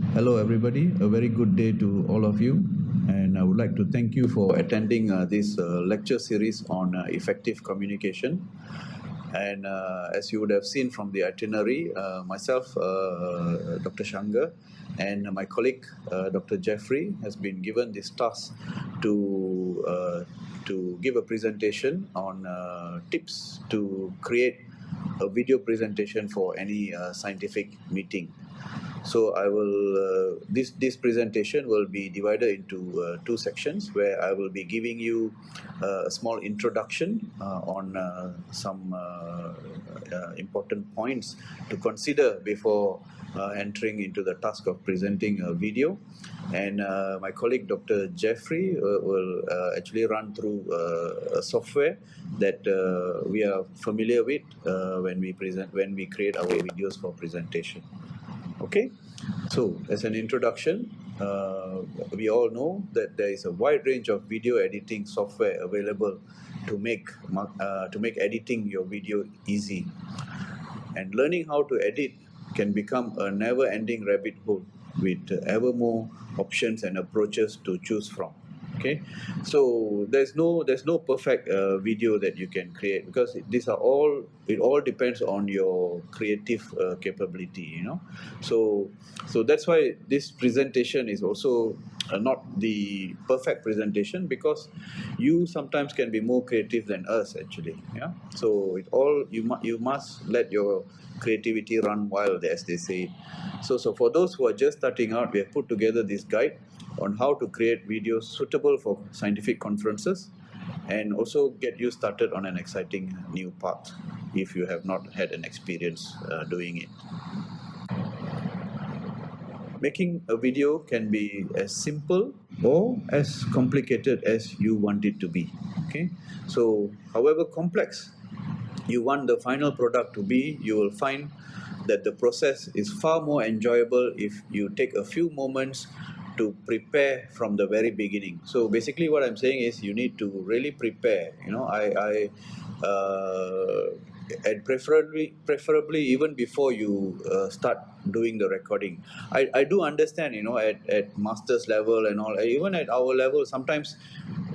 Hello, everybody. A very good day to all of you. And I would like to thank you for attending this lecture series on effective communication. And as you would have seen from the itinerary, myself, Dr. Shanggar, and my colleague, Dr. Jeffrey, has been given this task to give a presentation on tips to create a video presentation for any scientific meeting. So I will this presentation will be divided into two sections, where I will be giving you a small introduction on some important points to consider before entering into the task of presenting a video. And my colleague Dr. Jeffrey will actually run through a software that we are familiar with when we create our videos for presentation. Okay, so as an introduction, we all know that there is a wide range of video editing software available to make editing your video easy. And learning how to edit can become a never-ending rabbit hole with ever more options and approaches to choose from. Okay, so there's no perfect video that you can create, because it all depends on your creative capability, so that's why this presentation is also not the perfect presentation, because you sometimes can be more creative than us, actually. Yeah, so you must let your creativity run wild, as they say. So for those who are just starting out, we have put together this guide on how to create videos suitable for scientific conferences, and also get you started on an exciting new path if you have not had an experience doing it. Making a video can be as simple or as complicated as you want it to be. Okay, so however complex you want the final product to be, you will find that the process is far more enjoyable if you take a few moments to prepare from the very beginning. So basically what I'm saying is, you need to really prepare. And preferably even before you start doing the recording. I do understand, at master's level and all, even at our level, sometimes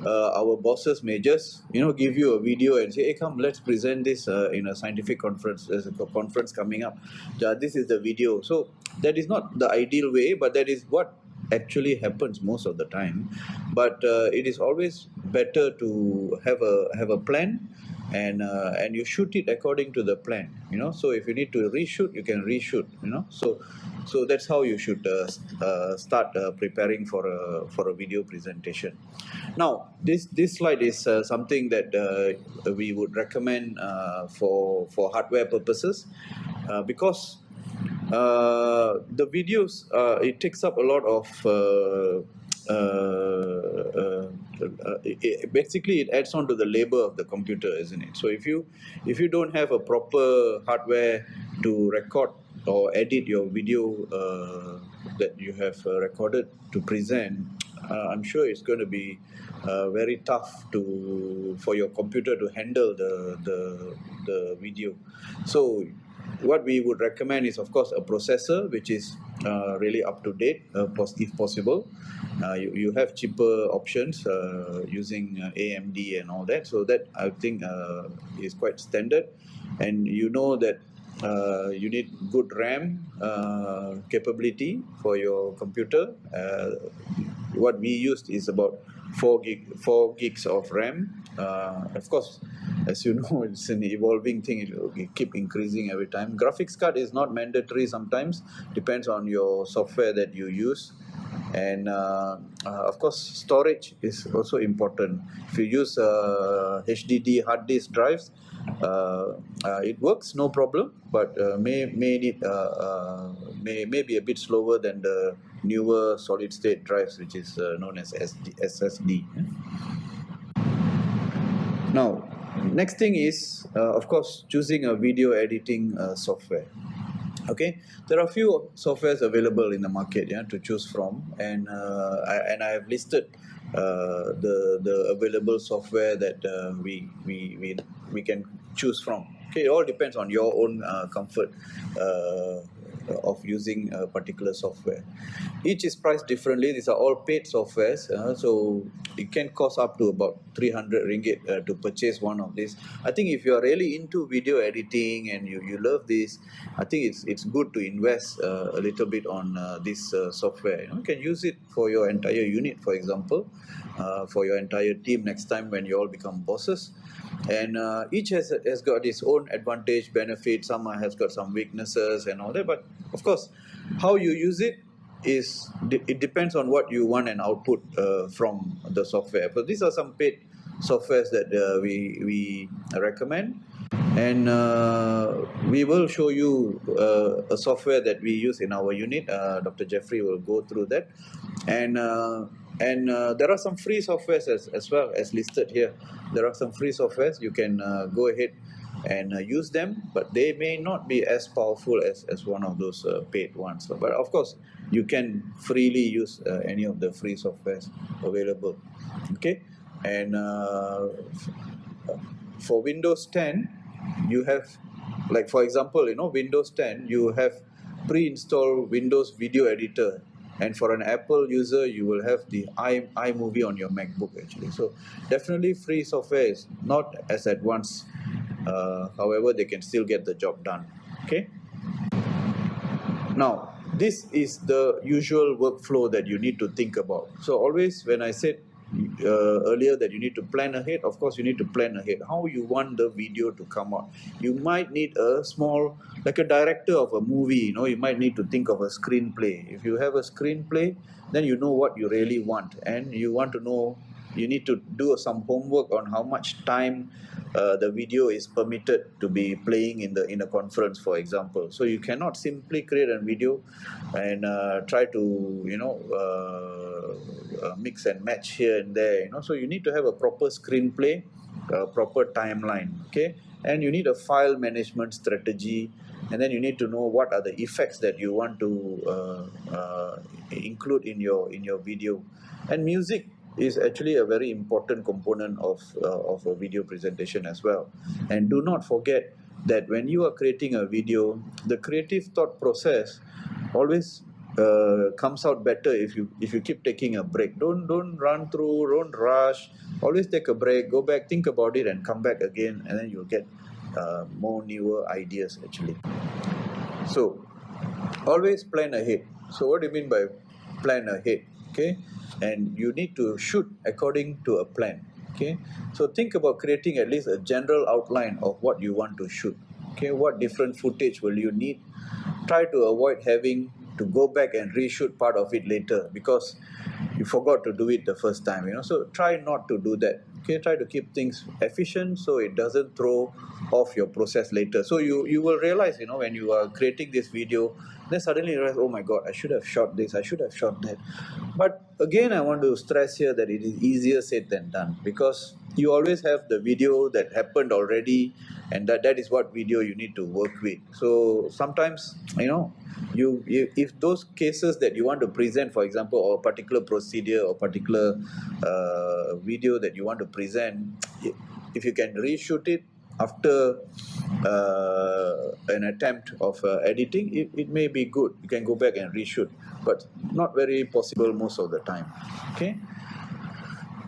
our bosses may just give you a video and say, hey, come, let's present this in a scientific conference. There's a conference coming up. This is the video. So that is not the ideal way, but that is what actually happens most of the time. But it is always better to have a plan, and you shoot it according to the plan. So if you need to reshoot, you can reshoot. So that's how you should start preparing for a video presentation. Now, this slide is something that we would recommend for hardware purposes, because the videos, it takes up a lot of basically it adds on to the labor of the computer, isn't it? So if you don't have a proper hardware to record or edit your video that you have recorded to present, I'm sure it's going to be very tough for your computer to handle the video. So what we would recommend is, of course, a processor which is really up to date, if possible. You have cheaper options using AMD and all that, so that I think is quite standard. And that you need good RAM capability for your computer. What we used is about 4 gigs of RAM. Of course, as you know, it's an evolving thing. It will keep increasing every time. Graphics card is not mandatory sometimes, depends on your software that you use. And of course, storage is also important. If you use HDD hard disk drives, it works, no problem, but may be a bit slower than the newer solid state drives, which is known as SSD. Now, next thing is, of course, choosing a video editing software. Okay, there are a few softwares available in the market, to choose from, and I have listed the available software that we can choose from. Okay, it all depends on your own comfort of using a particular software. Each is priced differently. These are all paid softwares, so it can cost up to about 300 ringgit to purchase one of these. I think if you are really into video editing and you love this, I think it's good to invest a little bit on this software. You can use it for your entire unit, for example, for your entire team next time when you all become bosses. And each has got its own advantage, benefit. Some has got some weaknesses and all that. But of course, how you use it it depends on what you want and output from the software. But these are some paid softwares that we recommend, and we will show you a software that we use in our unit. Dr. Jeffrey will go through that, and there are some free softwares as well as listed here. There are some free softwares. You can go ahead and use them, but they may not be as powerful as one of those paid ones. But of course, you can freely use any of the free softwares available. Okay, and for Windows 10, you have, like for example, Windows 10, you have pre-installed Windows Video Editor. And for an Apple user, you will have the iMovie on your MacBook actually. So definitely free software is not as advanced. However, they can still get the job done. Okay. Now, this is the usual workflow that you need to think about. So always when I said earlier that you need to plan ahead, of course you need to plan ahead how you want the video to come out. You might need a small, like a director of a movie, you might need to think of a screenplay. If you have a screenplay, then you know what you really want, and you want to know, you need to do some homework on how much time the video is permitted to be playing in a conference, for example. So you cannot simply create a video and try to mix and match here and there. So you need to have a proper screenplay, a proper timeline. Okay, and you need a file management strategy, and then you need to know what are the effects that you want to include in your video. And music is actually a very important component of a video presentation as well. And do not forget that when you are creating a video, the creative thought process always comes out better if you keep taking a break. Don't run through, don't rush. Always take a break, go back, think about it, and come back again, and then you'll get more newer ideas actually. So always plan ahead. So what do you mean by plan ahead? Okay, and you need to shoot according to a plan. Okay, so think about creating at least a general outline of what you want to shoot. Okay, what different footage will you need? Try to avoid having to go back and reshoot part of it later because you forgot to do it the first time. So try not to do that. Okay, try to keep things efficient so it doesn't throw off your process later. So you will realize, when you are creating this video, then suddenly you realize, oh my God, I should have shot this, I should have shot that. But again, I want to stress here that it is easier said than done, because you always have the video that happened already, and that is what video you need to work with. So sometimes, if those cases that you want to present, for example, or a particular procedure or particular video that you want to present, if you can reshoot it after an attempt of editing, it may be good. You can go back and reshoot, but not very possible most of the time. Okay.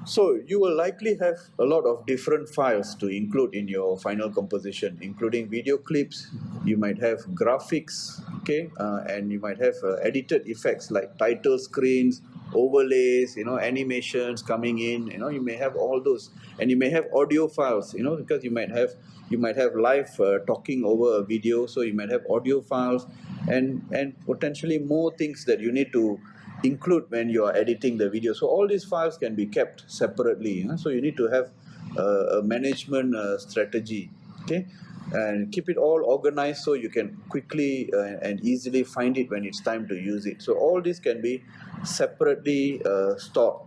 So you will likely have a lot of different files to include in your final composition, including video clips. You might have graphics, okay, and you might have edited effects like title screens, overlays, animations coming in. You may have all those, and you may have audio files, because you might have live talking over a video, so you might have audio files and potentially more things that you need to include when you are editing the video. So all these files can be kept separately. So you need to have a management strategy, okay, and keep it all organized so you can quickly and easily find it when it's time to use it. So all this can be separately stored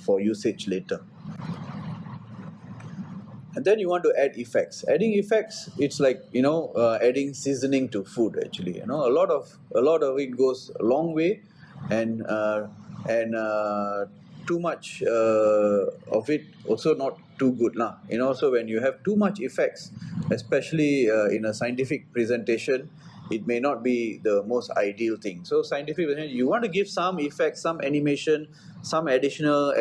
for usage later. And then you want to add effects. Adding effects, it's like adding seasoning to food. Actually, a lot of it goes a long way, and too much of it also not too good lah. So when you have too much effects, especially in a scientific presentation, it may not be the most ideal thing. So scientific presentation, you want to give some effect, some animation, some additional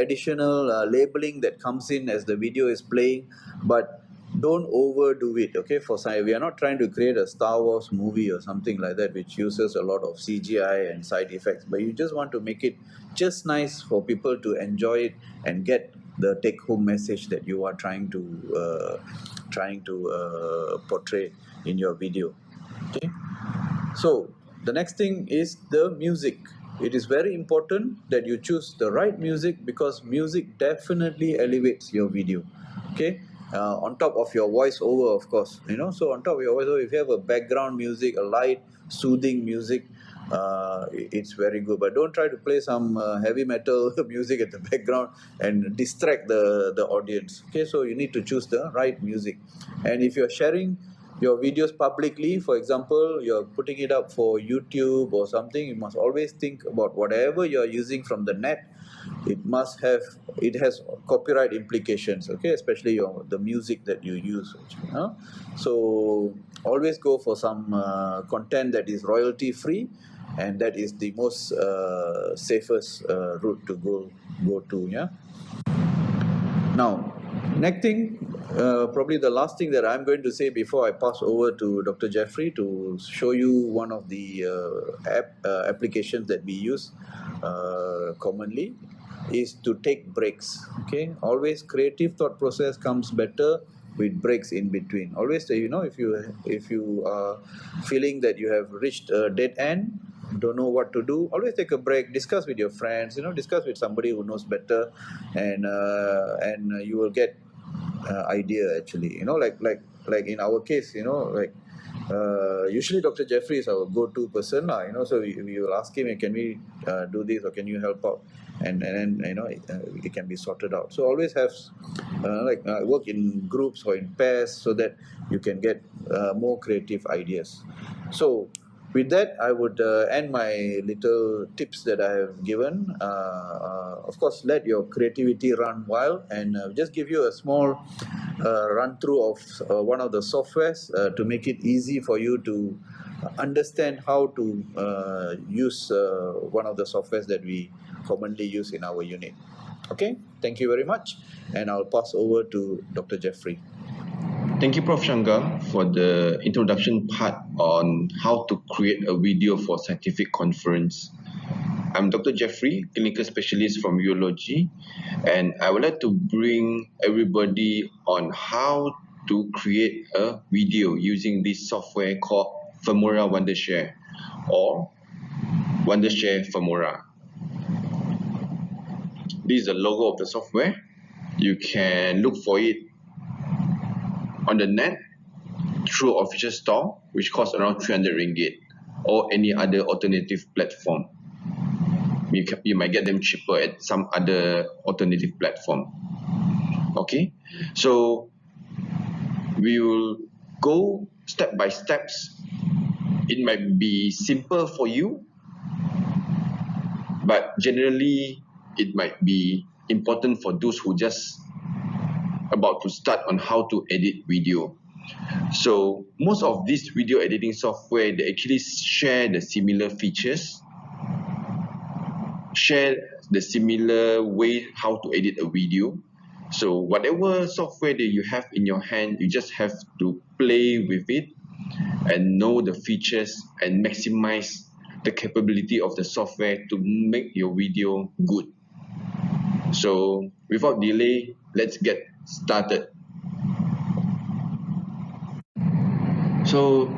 labeling that comes in as the video is playing, but don't overdo it. Okay, for science, we are not trying to create a Star Wars movie or something like that, which uses a lot of CGI and side effects. But you just want to make it just nice for people to enjoy it and get the take-home message that you are trying to portray in your video. Okay, so the next thing is the music. It is very important that you choose the right music, because music definitely elevates your video. Okay, on top of your voiceover, of course, So on top of your voiceover, if you have a background music, a light, soothing music, it's very good. But don't try to play some heavy metal music at the background and distract the audience. Okay, so you need to choose the right music. And if you're sharing your videos publicly, for example, you're putting it up for YouTube or something, you must always think about whatever you're using from the net. It has copyright implications, okay, especially the music that you use, so always go for some content that is royalty free, and that is the most safest route to go to. Yeah. Now, next thing, probably the last thing that I'm going to say before I pass over to Dr. Jeffrey to show you one of the applications that we use commonly, is to take breaks. Okay, always creative thought process comes better with breaks in between. Always say, if you are feeling that you have reached a dead end, don't know what to do, always take a break, discuss with your friends, discuss with somebody who knows better, and you will get idea, actually, like in our case, usually Dr. Jeffrey is our go-to person, so we will ask him, can we do this, or can you help out, and then it can be sorted out. So always have work in groups or in pairs, so that you can get more creative ideas. So with that, I would end my little tips that I have given. Of course, let your creativity run wild, and just give you a small run through of one of the softwares to make it easy for you to understand how to use one of the softwares that we commonly use in our unit. Okay, thank you very much, and I'll pass over to Dr. Jeffrey. Thank you, Prof. Shanggar, for the introduction part on how to create a video for scientific conference. I'm Dr. Jeffrey, clinical specialist from urology, and I would like to bring everybody on how to create a video using this software called Femora Wondershare or Wondershare Femora. This is the logo of the software. You can look for it on the net through official store, which costs around 300 ringgit, or any other alternative platform. You might get them cheaper at some other alternative platform. Okay, so we will go step by steps. It might be simple for you, but generally it might be important for those who just about to start on how to edit video. So most of these video editing software, they actually share the similar features, share the similar way how to edit a video. So whatever software that you have in your hand, you just have to play with it and know the features and maximize the capability of the software to make your video good. So without delay, let's get started. So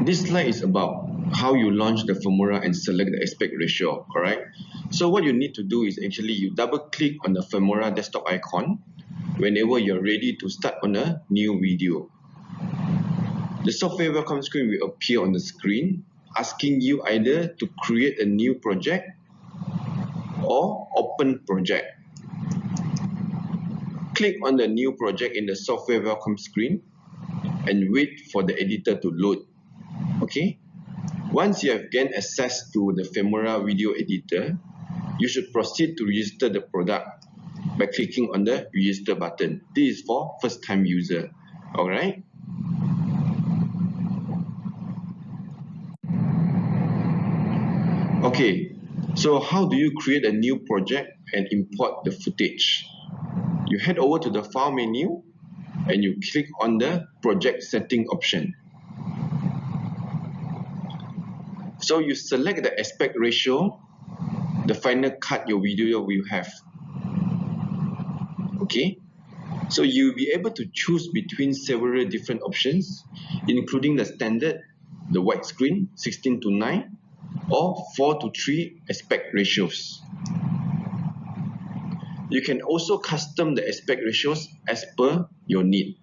this slide is about how you launch the Femora and select the aspect ratio, correct? So what you need to do is actually you double click on the Femora desktop icon whenever you're ready to start on a new video. The software welcome screen will appear on the screen, asking you either to create a new project or open project. Click on the new project in the software welcome screen and wait for the editor to load. Okay? Once you have gained access to the Femora video editor, you should proceed to register the product by clicking on the register button. This is for first-time user. Alright? Okay, so how do you create a new project and import the footage? You head over to the File menu and you click on the Project Setting option. So you select the aspect ratio, the final cut your video will have. Okay, so you'll be able to choose between several different options, including the standard, the widescreen 16:9, or 4:3 aspect ratios. You can also custom the aspect ratios as per your need.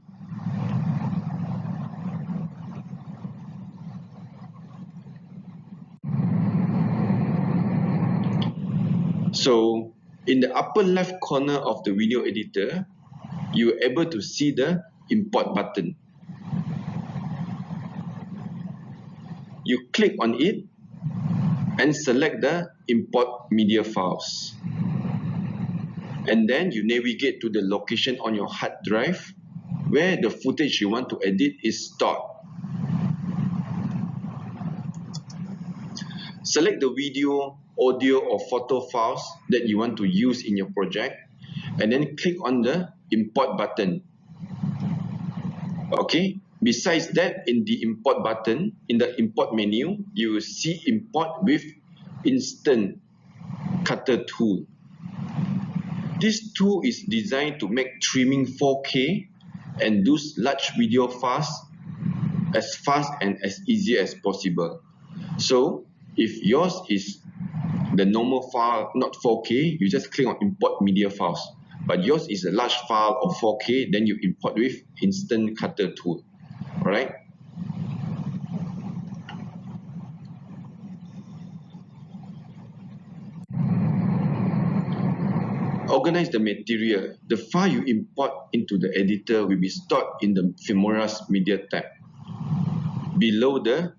So in the upper left corner of the video editor, you are able to see the import button. You click on it and select the import media files. And then you navigate to the location on your hard drive where the footage you want to edit is stored. Select the video, audio or photo files that you want to use in your project and then click on the import button. Okay, besides that, in the import button, in the import menu, you will see import with instant cutter tool. This tool is designed to make trimming 4K and those large video files as fast and as easy as possible. So if yours is the normal file, not 4K, you just click on import media files. But yours is a large file of 4K, then you import with instant cutter tool. Alright? Organize the material. The file you import into the editor will be stored in the Filmora's Media tab. Below the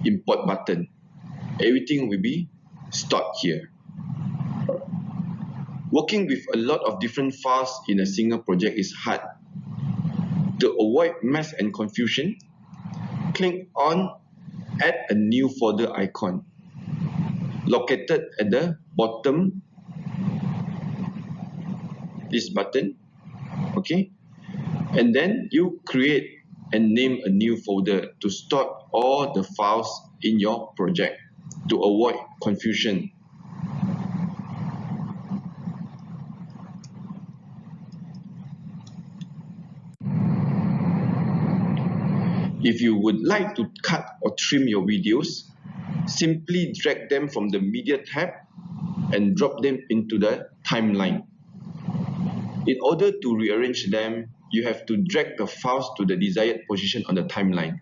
import button, everything will be stored here. Working with a lot of different files in a single project is hard. To avoid mess and confusion, click on Add a new folder icon located at the bottom, this button. Okay, and then you create and name a new folder to store all the files in your project to avoid confusion. If you would like to cut or trim your videos, simply drag them from the Media tab and drop them into the timeline. In order to rearrange them, you have to drag the files to the desired position on the timeline.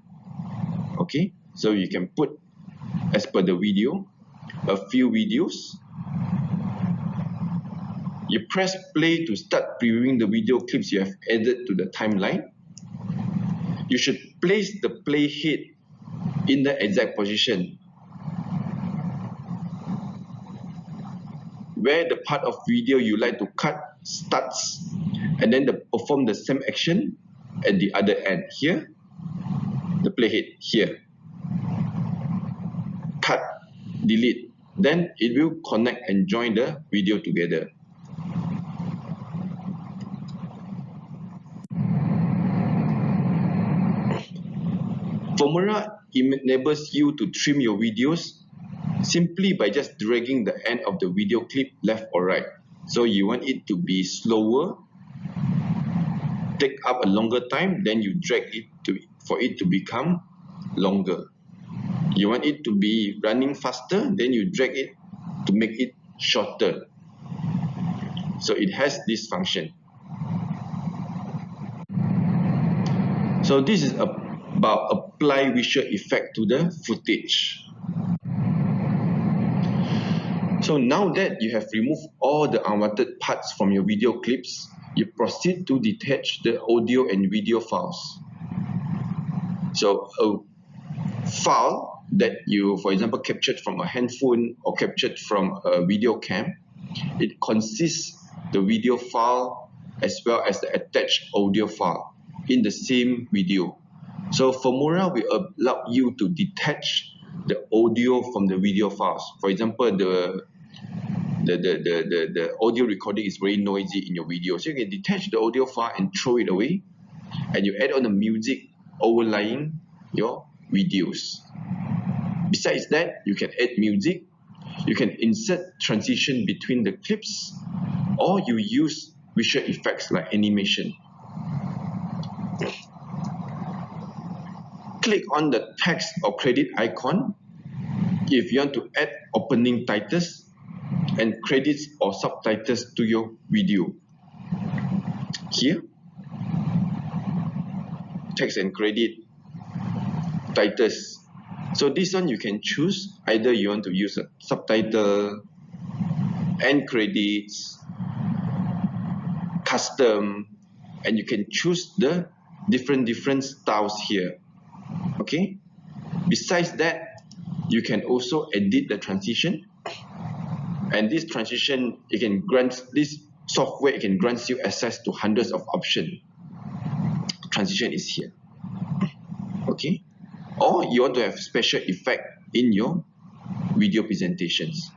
Okay, so you can put, as per the video, a few videos. You press play to start previewing the video clips you have added to the timeline. You should place the playhead in the exact position where the part of video you like to cut starts, and then perform the same action at the other end. Here, the playhead here. Cut, delete. Then it will connect and join the video together. Filmora enables you to trim your videos simply by just dragging the end of the video clip left or right. So you want it to be slower, take up a longer time, then you drag it for it to become longer. You want it to be running faster, then you drag it to make it shorter. So it has this function. So this is about apply visual effect to the footage. So now that you have removed all the unwanted parts from your video clips, you proceed to detach the audio and video files. So a file that you, for example, captured from a handphone or captured from a video cam, it consists the video file as well as the attached audio file in the same video. So Filmora will allow you to detach the audio from the video files. For example, the audio recording is very noisy in your video. So you can detach the audio file and throw it away, and you add on the music overlying your videos. Besides that, you can add music, you can insert transition between the clips, or you use visual effects like animation. Click on the text or credit icon if you want to add opening titles and credits or subtitles to your video. Here, text and credit titles. So this one you can choose either you want to use a subtitle, end credits, custom, and you can choose the different styles here. Okay. Besides that, you can also edit the transition, and this transition this software can grant you access to hundreds of options. Transition is here. Okay. Or you want to have special effect in your video presentations,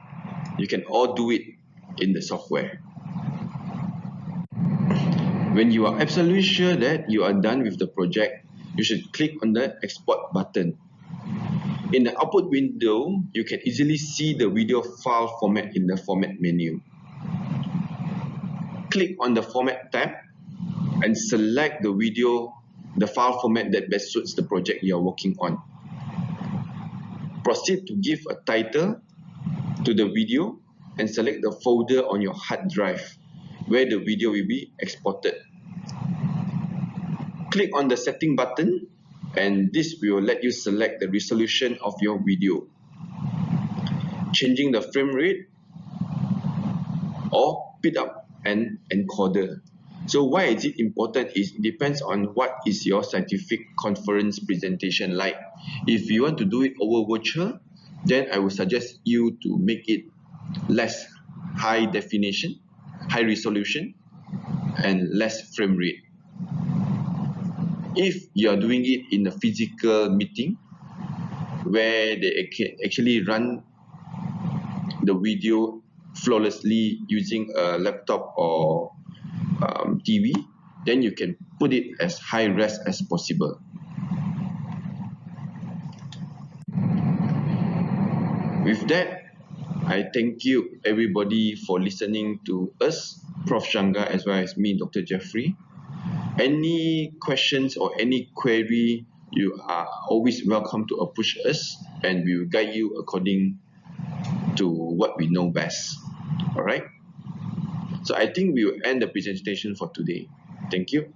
you can all do it in the software. When you are absolutely sure that you are done with the project, you should click on the export button. In the output window, you can easily see the video file format in the format menu. Click on the format tab and select the file format that best suits the project you are working on. Proceed to give a title to the video and select the folder on your hard drive where the video will be exported. Click on the setting button, and this will let you select the resolution of your video, changing the frame rate or speed up an encoder. So why is it important? It depends on what is your scientific conference presentation like. If you want to do it over virtual, then I would suggest you to make it less high definition, high resolution, and less frame rate. If you are doing it in a physical meeting where they actually run the video flawlessly using a laptop or TV, then you can put it as high res as possible. With that, I thank you everybody for listening to us, Prof. Shanggar, as well as me, Dr. Jeffrey. Any questions or any query, you are always welcome to approach us, and we will guide you according to what we know best. All right? So I think we will end the presentation for today. Thank you.